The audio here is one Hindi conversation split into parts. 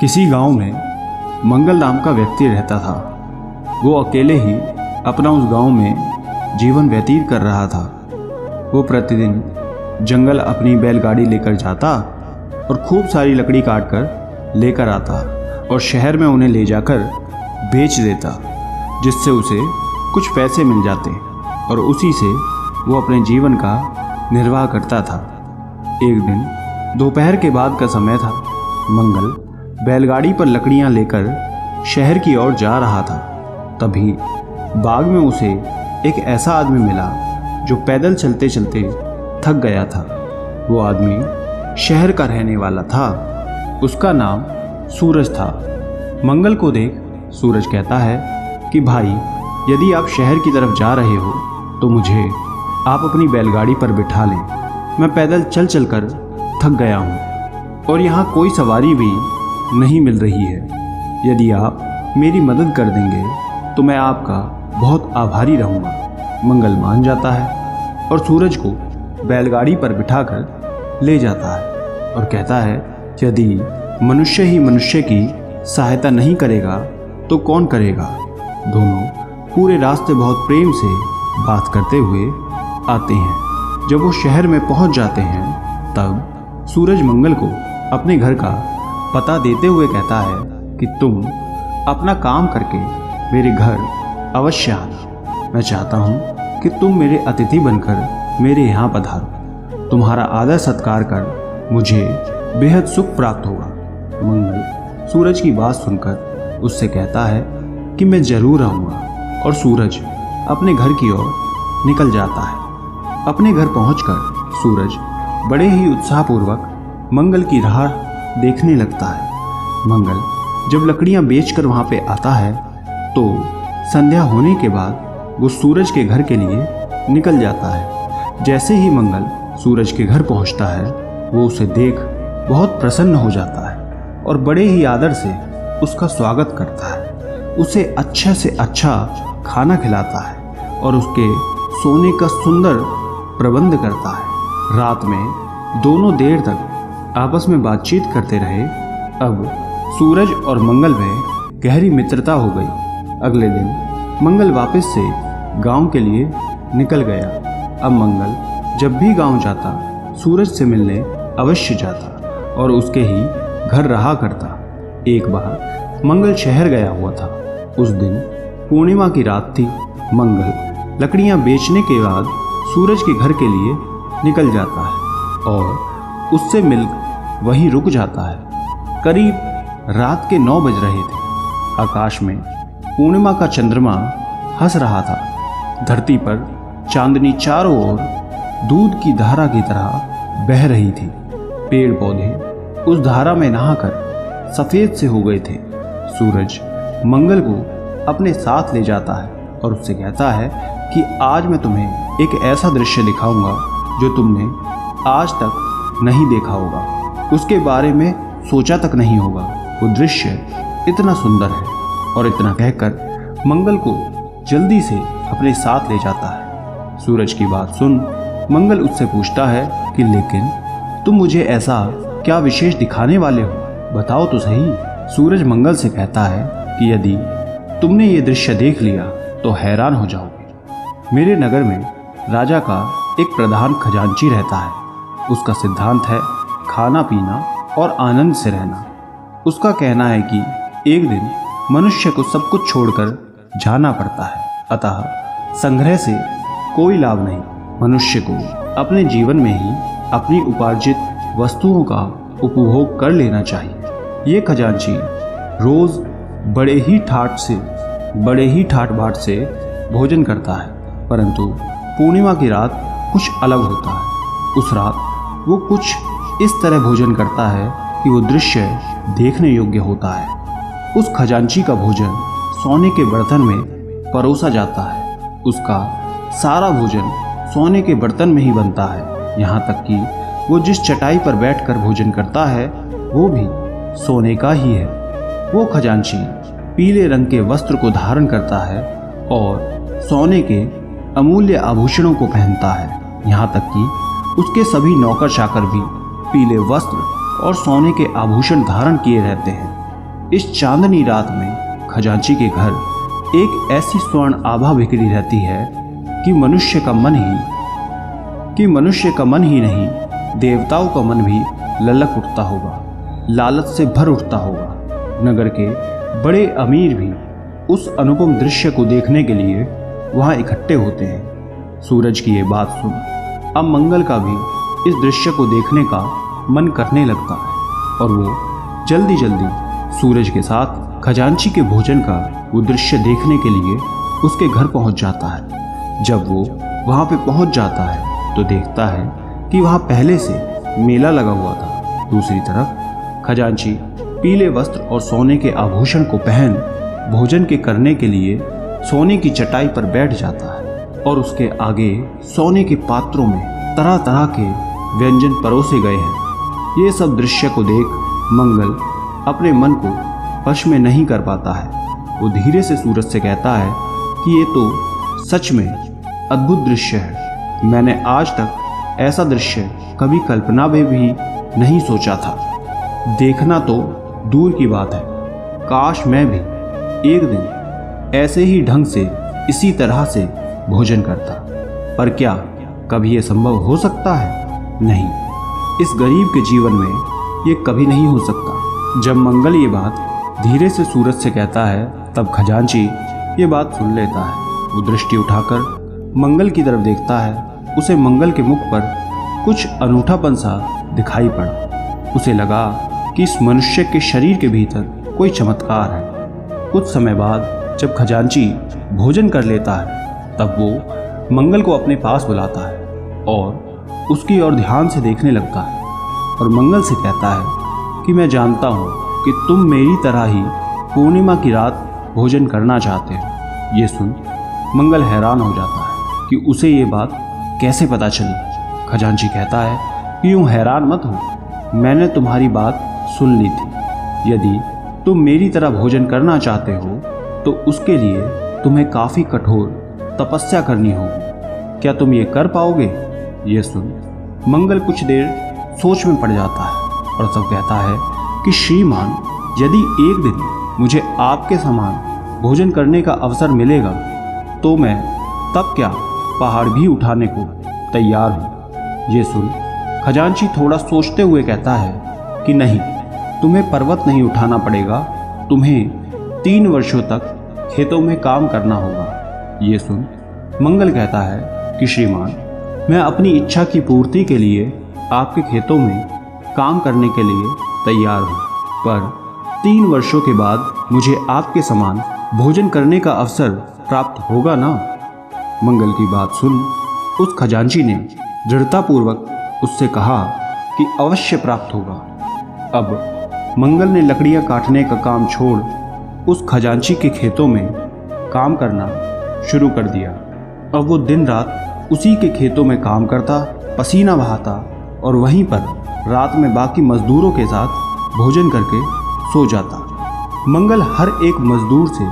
किसी गांव में मंगल नाम का व्यक्ति रहता था। वो अकेले ही अपना उस गांव में जीवन व्यतीत कर रहा था। वो प्रतिदिन जंगल अपनी बैलगाड़ी लेकर जाता और खूब सारी लकड़ी काट कर लेकर आता और शहर में उन्हें ले जाकर बेच देता, जिससे उसे कुछ पैसे मिल जाते और उसी से वो अपने जीवन का निर्वाह करता था। एक दिन दोपहर के बाद का समय था। मंगल बैलगाड़ी पर लकड़ियां लेकर शहर की ओर जा रहा था। तभी बाग में उसे एक ऐसा आदमी मिला जो पैदल चलते चलते थक गया था। वो आदमी शहर का रहने वाला था। उसका नाम सूरज था। मंगल को देख सूरज कहता है कि भाई, यदि आप शहर की तरफ जा रहे हो तो मुझे आप अपनी बैलगाड़ी पर बिठा लें। मैं पैदल चल चल कर थक गया हूँ और यहाँ कोई सवारी भी नहीं मिल रही है। यदि आप मेरी मदद कर देंगे तो मैं आपका बहुत आभारी रहूँगा। मंगल मान जाता है और सूरज को बैलगाड़ी पर बिठाकर ले जाता है और कहता है, यदि मनुष्य ही मनुष्य की सहायता नहीं करेगा तो कौन करेगा। दोनों पूरे रास्ते बहुत प्रेम से बात करते हुए आते हैं। जब वो शहर में पहुंच जाते हैं तब सूरज मंगल को अपने घर का पता देते हुए कहता है कि तुम अपना काम करके मेरे घर अवश्य आना। मैं चाहता हूँ कि तुम मेरे अतिथि बनकर मेरे यहाँ पधारो। तुम्हारा आदर सत्कार कर मुझे बेहद सुख प्राप्त होगा। मंगल सूरज की बात सुनकर उससे कहता है कि मैं जरूर आऊँगा और सूरज अपने घर की ओर निकल जाता है। अपने घर पहुंचकर सूरज बड़े ही उत्साहपूर्वक मंगल की राह देखने लगता है। मंगल जब लकड़ियां बेचकर वहां पे आता है तो संध्या होने के बाद वो सूरज के घर के लिए निकल जाता है। जैसे ही मंगल सूरज के घर पहुंचता है वो उसे देख बहुत प्रसन्न हो जाता है और बड़े ही आदर से उसका स्वागत करता है। उसे अच्छा से अच्छा खाना खिलाता है और उसके सोने का सुंदर प्रबंध करता है। रात में दोनों देर तक आपस में बातचीत करते रहे। अब सूरज और मंगल में गहरी मित्रता हो गई। अगले दिन मंगल वापस से गांव के लिए निकल गया। अब मंगल जब भी गांव जाता सूरज से मिलने अवश्य जाता और उसके ही घर रहा करता। एक बार मंगल शहर गया हुआ था। उस दिन पूर्णिमा की रात थी। मंगल लकड़ियां बेचने के बाद सूरज के घर के लिए निकल जाता है और उससे मिल वहीं रुक जाता है। करीब रात के 9 बज रहे थे। आकाश में पूर्णिमा का चंद्रमा हंस रहा था। धरती पर चांदनी चारों ओर दूध की धारा की तरह बह रही थी। पेड़ पौधे उस धारा में नहाकर सफेद से हो गए थे। सूरज मंगल को अपने साथ ले जाता है और उससे कहता है कि आज मैं तुम्हें एक ऐसा दृश्य दिखाऊंगा जो तुमने आज तक नहीं देखा होगा, उसके बारे में सोचा तक नहीं होगा। वो दृश्य इतना सुंदर है। और इतना कहकर मंगल को जल्दी से अपने साथ ले जाता है। सूरज की बात सुन मंगल उससे पूछता है कि लेकिन तुम मुझे ऐसा क्या विशेष दिखाने वाले हो, बताओ तो सही। सूरज मंगल से कहता है कि यदि तुमने ये दृश्य देख लिया तो हैरान हो जाओगे। मेरे नगर में राजा का एक प्रधान खजांची रहता है। उसका सिद्धांत है खाना पीना और आनंद से रहना। उसका कहना है कि एक दिन मनुष्य को सब कुछ छोड़कर जाना पड़ता है, अतः संग्रह से कोई लाभ नहीं। मनुष्य को अपने जीवन में ही अपनी उपार्जित वस्तुओं का उपभोग कर लेना चाहिए। ये खजांची रोज बड़े ही ठाट बाट से भोजन करता है, परंतु पूर्णिमा की रात कुछ अलग होता है। उस रात वो कुछ इस तरह भोजन करता है कि वो दृश्य देखने योग्य होता है। उस खजांची का भोजन सोने के बर्तन में परोसा जाता है। उसका सारा भोजन सोने के बर्तन में ही बनता है। यहाँ तक कि वो जिस चटाई पर बैठकर भोजन करता है वो भी सोने का ही है। वो खजांची पीले रंग के वस्त्र को धारण करता है और सोने के अमूल्य आभूषणों को पहनता है। यहाँ तक कि उसके सभी नौकर चाकर भी पीले वस्त्र और सोने के आभूषण धारण किए रहते हैं। इस चांदनी रात में खजांची के घर एक ऐसी स्वर्ण आभा बिखरी रहती है कि मनुष्य का मन ही नहीं, देवताओं का मन भी ललक उठता होगा, लालच से भर उठता होगा। नगर के बड़े अमीर भी उस अनुपम दृश्य को देखने के लिए वहां इकट्ठे होते हैं। सूरज की ये बात सुन अब मंगल का भी इस दृश्य को देखने का मन करने लगता है और वो जल्दी जल्दी सूरज के साथ खजांची के भोजन का वो दृश्य देखने के लिए उसके घर पहुंच जाता है। जब वो वहां पे पहुंच जाता है तो देखता है कि वहां पहले से मेला लगा हुआ था। दूसरी तरफ खजांची पीले वस्त्र और सोने के आभूषण को पहन भोजन के करने के लिए सोने की चटाई पर बैठ जाता है और उसके आगे सोने के पात्रों में तरह तरह के व्यंजन परोसे गए हैं। ये सब दृश्य को देख मंगल अपने मन को वश में नहीं कर पाता है। वो धीरे से सूरज से कहता है कि ये तो सच में अद्भुत दृश्य है। मैंने आज तक ऐसा दृश्य कभी कल्पना में भी नहीं सोचा था। देखना तो दूर की बात है, काश मैं भी एक दिन ऐसे ही ढंग से इसी तरह से भोजन करता। पर क्या कभी ये संभव हो सकता है? नहीं, इस गरीब के जीवन में ये कभी नहीं हो सकता। जब मंगल ये बात धीरे से सूरज से कहता है तब खजांची ये बात सुन लेता है। वो दृष्टि उठाकर मंगल की तरफ देखता है। उसे मंगल के मुख पर कुछ अनूठापन सा दिखाई पड़ा। उसे लगा कि इस मनुष्य के शरीर के भीतर कोई चमत्कार है। कुछ समय बाद जब खजांची भोजन कर लेता है तब वो मंगल को अपने पास बुलाता है और उसकी ओर ध्यान से देखने लगता है और मंगल से कहता है कि मैं जानता हूँ कि तुम मेरी तरह ही पूर्णिमा की रात भोजन करना चाहते हो। ये सुन मंगल हैरान हो जाता है कि उसे ये बात कैसे पता चली। खजांची कहता है कि यूँ हैरान मत हो, मैंने तुम्हारी बात सुन ली थी। यदि तुम मेरी तरह भोजन करना चाहते हो तो उसके लिए तुम्हें काफ़ी कठोर तपस्या करनी होगी। क्या तुम ये कर पाओगे? ये सुन मंगल कुछ देर सोच में पड़ जाता है और तब कहता है कि श्रीमान, यदि एक दिन मुझे आपके समान भोजन करने का अवसर मिलेगा तो मैं तब क्या पहाड़ भी उठाने को तैयार हूँ। ये सुन खजांची थोड़ा सोचते हुए कहता है कि नहीं, तुम्हें पर्वत नहीं उठाना पड़ेगा, तुम्हें 3 वर्षों तक खेतों में काम करना होगा। ये सुन मंगल कहता है कि श्रीमान, मैं अपनी इच्छा की पूर्ति के लिए आपके खेतों में काम करने के लिए तैयार हूँ, पर 3 वर्षों के बाद मुझे आपके समान भोजन करने का अवसर प्राप्त होगा ना? मंगल की बात सुन उस खजांची ने दृढ़तापूर्वक उससे कहा कि अवश्य प्राप्त होगा। अब मंगल ने लकड़ियां काटने का काम छोड़ उस खजांची के खेतों में काम करना शुरू कर दिया। अब वो दिन रात उसी के खेतों में काम करता, पसीना बहाता और वहीं पर रात में बाकी मजदूरों के साथ भोजन करके सो जाता। मंगल हर एक मजदूर से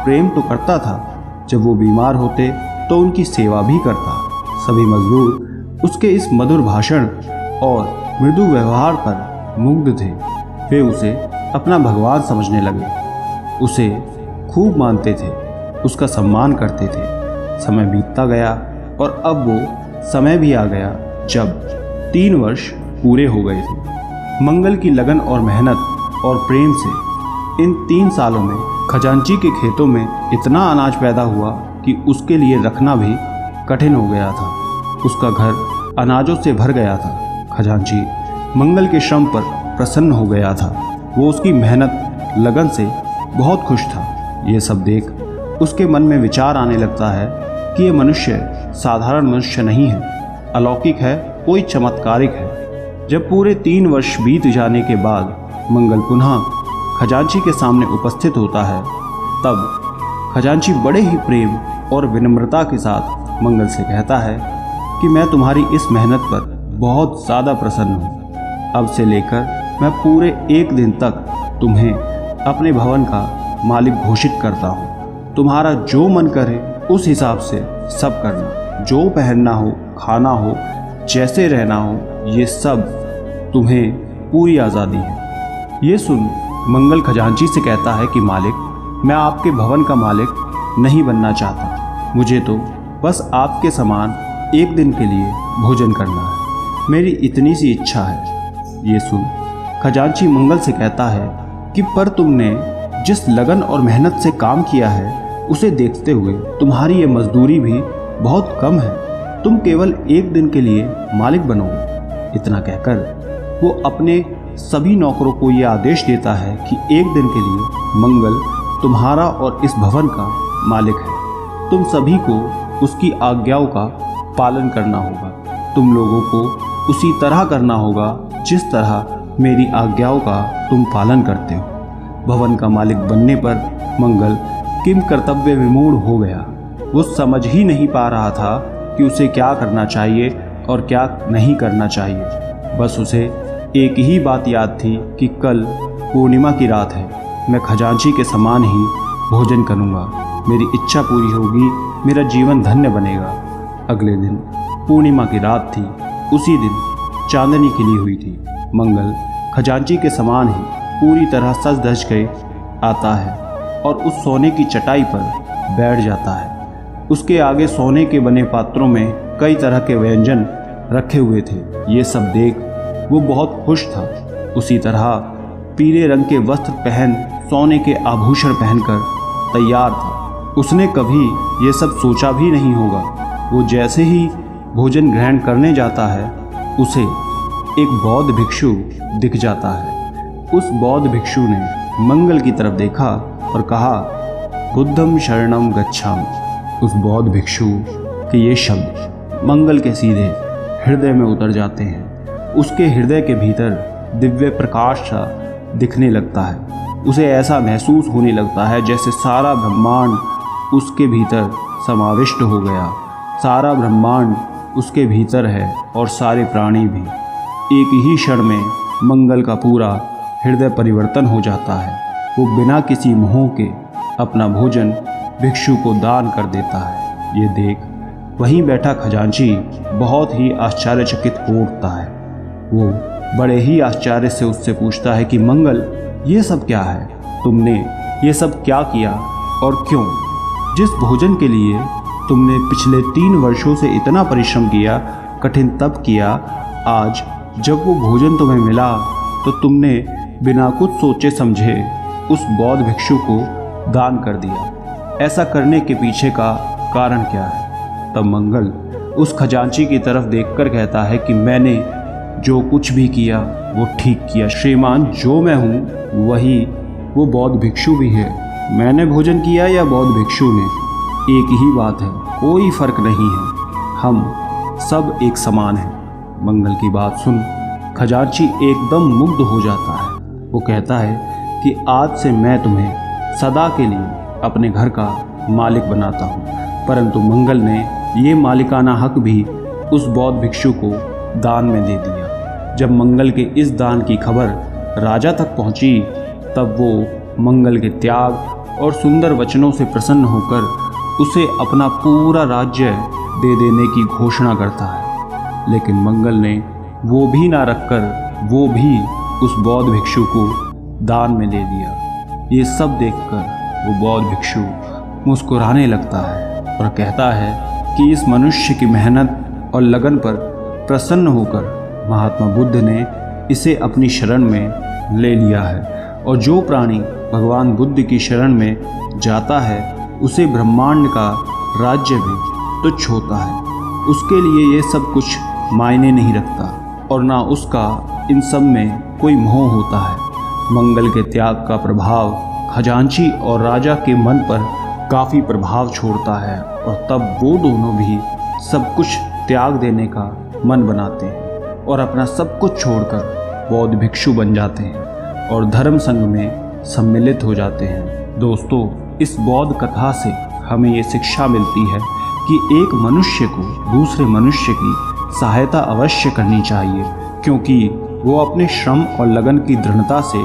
प्रेम तो करता था, जब वो बीमार होते तो उनकी सेवा भी करता। सभी मजदूर उसके इस मधुर भाषण और मृदु व्यवहार पर मुग्ध थे। वे उसे अपना भगवान समझने लगे, उसे खूब मानते थे, उसका सम्मान करते थे। समय बीतता गया और अब वो समय भी आ गया जब 3 वर्ष पूरे हो गए थे। मंगल की लगन और मेहनत और प्रेम से इन 3 सालों में खजांची के खेतों में इतना अनाज पैदा हुआ कि उसके लिए रखना भी कठिन हो गया था। उसका घर अनाजों से भर गया था। खजांची मंगल के श्रम पर प्रसन्न हो गया था। वो उसकी मेहनत लगन से बहुत खुश था। ये सब देख उसके मन में विचार आने लगता है कि ये मनुष्य साधारण मनुष्य नहीं है, अलौकिक है, कोई चमत्कारिक है। जब पूरे 3 वर्ष बीत जाने के बाद मंगल पुनः खजांची के सामने उपस्थित होता है, तब खजांची बड़े ही प्रेम और विनम्रता के साथ मंगल से कहता है कि मैं तुम्हारी इस मेहनत पर बहुत ज़्यादा प्रसन्न हूँ। अब से लेकर मैं पूरे 1 दिन तक तुम्हें अपने भवन का मालिक घोषित करता हूँ। तुम्हारा जो मन करे उस हिसाब से सब करना, जो पहनना हो, खाना हो, जैसे रहना हो, ये सब तुम्हें पूरी आज़ादी है। ये सुन मंगल खजांची से कहता है कि मालिक, मैं आपके भवन का मालिक नहीं बनना चाहता। मुझे तो बस आपके समान एक दिन के लिए भोजन करना है। मेरी इतनी सी इच्छा है। ये सुन खजांची मंगल से कहता है कि पर तुमने जिस लगन और मेहनत से काम किया है उसे देखते हुए तुम्हारी ये मजदूरी भी बहुत कम है। तुम केवल एक दिन के लिए मालिक बनोगे। इतना कहकर वो अपने सभी नौकरों को ये आदेश देता है कि एक दिन के लिए मंगल तुम्हारा और इस भवन का मालिक है। तुम सभी को उसकी आज्ञाओं का पालन करना होगा। तुम लोगों को उसी तरह करना होगा जिस तरह मेरी आज्ञाओं का तुम पालन करते हो। भवन का मालिक बनने पर मंगल किम कर्तव्य विमूढ़ हो गया। वो समझ ही नहीं पा रहा था कि उसे क्या करना चाहिए और क्या नहीं करना चाहिए। बस उसे एक ही बात याद थी कि कल पूर्णिमा की रात है। मैं खजांची के समान ही भोजन करूँगा। मेरी इच्छा पूरी होगी, मेरा जीवन धन्य बनेगा। अगले दिन पूर्णिमा की रात थी। उसी दिन चांदनी खिली हुई थी। मंगल खजांची के समान ही पूरी तरह सज धज के आता है और उस सोने की चटाई पर बैठ जाता है। उसके आगे सोने के बने पात्रों में कई तरह के व्यंजन रखे हुए थे। ये सब देख वो बहुत खुश था। उसी तरह पीले रंग के वस्त्र पहन, सोने के आभूषण पहनकर तैयार था। उसने कभी ये सब सोचा भी नहीं होगा। वो जैसे ही भोजन ग्रहण करने जाता है उसे एक बौद्ध भिक्षु दिख जाता है। उस बौद्ध भिक्षु ने मंगल की तरफ देखा और कहा, बुद्धम शरणम गच्छामि। उस बौद्ध भिक्षु के ये शब्द मंगल के सीधे हृदय में उतर जाते हैं। उसके हृदय के भीतर दिव्य प्रकाश सा दिखने लगता है। उसे ऐसा महसूस होने लगता है जैसे सारा ब्रह्मांड उसके भीतर समाविष्ट हो गया। सारा ब्रह्मांड उसके भीतर है और सारे प्राणी भी। एक ही क्षण में मंगल का पूरा हृदय परिवर्तन हो जाता है। वो बिना किसी मोह के अपना भोजन भिक्षु को दान कर देता है। ये देख वहीं बैठा खजांची बहुत ही आश्चर्यचकित हो उठता है। वो बड़े ही आश्चर्य से उससे पूछता है कि मंगल, ये सब क्या है? तुमने ये सब क्या किया और क्यों? जिस भोजन के लिए तुमने पिछले 3 वर्षों से इतना परिश्रम किया, कठिन तप किया, आज जब वो भोजन तुम्हें मिला तो तुमने बिना कुछ सोचे समझे उस बौद्ध भिक्षु को दान कर दिया। ऐसा करने के पीछे का कारण क्या है? तब मंगल उस खजांची की तरफ देखकर कहता है कि मैंने जो कुछ भी किया वो ठीक किया श्रीमान। जो मैं हूँ वही वो बौद्ध भिक्षु भी है। मैंने भोजन किया या बौद्ध भिक्षु ने, एक ही बात है, कोई फर्क नहीं है। हम सब एक समान हैं। मंगल की बात सुन खजांची एकदम मुग्ध हो जाता है। वो कहता है कि आज से मैं तुम्हें सदा के लिए अपने घर का मालिक बनाता हूँ। परंतु मंगल ने ये मालिकाना हक भी उस बौद्ध भिक्षु को दान में दे दिया। जब मंगल के इस दान की खबर राजा तक पहुँची तब वो मंगल के त्याग और सुंदर वचनों से प्रसन्न होकर उसे अपना पूरा राज्य दे देने की घोषणा करता है। लेकिन मंगल ने वो भी ना रखकर वो भी उस बौद्ध भिक्षु को दान में दे दिया। ये सब देखकर वो बौद्ध भिक्षु मुस्कुराने लगता है और कहता है कि इस मनुष्य की मेहनत और लगन पर प्रसन्न होकर महात्मा बुद्ध ने इसे अपनी शरण में ले लिया है। और जो प्राणी भगवान बुद्ध की शरण में जाता है उसे ब्रह्मांड का राज्य भी तुच्छ होता है। उसके लिए ये सब कुछ मायने नहीं रखता और ना उसका इन सब में कोई मोह होता है। मंगल के त्याग का प्रभाव खजांची और राजा के मन पर काफ़ी प्रभाव छोड़ता है और तब वो दोनों भी सब कुछ त्याग देने का मन बनाते हैं और अपना सब कुछ छोड़कर बौद्ध भिक्षु बन जाते हैं और धर्म संघ में सम्मिलित हो जाते हैं। दोस्तों, इस बौद्ध कथा से हमें ये शिक्षा मिलती है कि एक मनुष्य को दूसरे मनुष्य की सहायता अवश्य करनी चाहिए, क्योंकि वो अपने श्रम और लगन की दृढ़ता से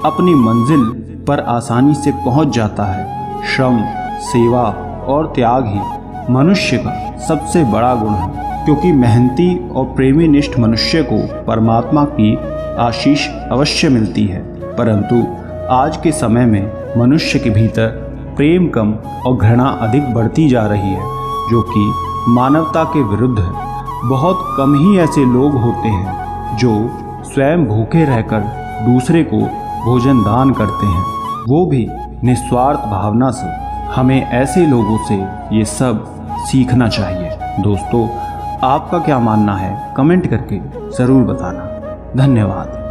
अपनी मंजिल पर आसानी से पहुंच जाता है। श्रम, सेवा और त्याग ही मनुष्य का सबसे बड़ा गुण है, क्योंकि मेहनती और प्रेमी निष्ठ मनुष्य को परमात्मा की आशीष अवश्य मिलती है, परंतु आज के समय में मनुष्य के भीतर प्रेम कम और घृणा अधिक बढ़ती जा रही है, जो कि मानवता के विरुद्ध है। बहुत कम ही ऐसे लोग होते हैं जो स्वयं भूखे रहकर दूसरे को भोजन दान करते हैं, वो भी निस्वार्थ भावना से। हमें ऐसे लोगों से ये सब सीखना चाहिए। दोस्तों, आपका क्या मानना है कमेंट करके ज़रूर बताना। धन्यवाद।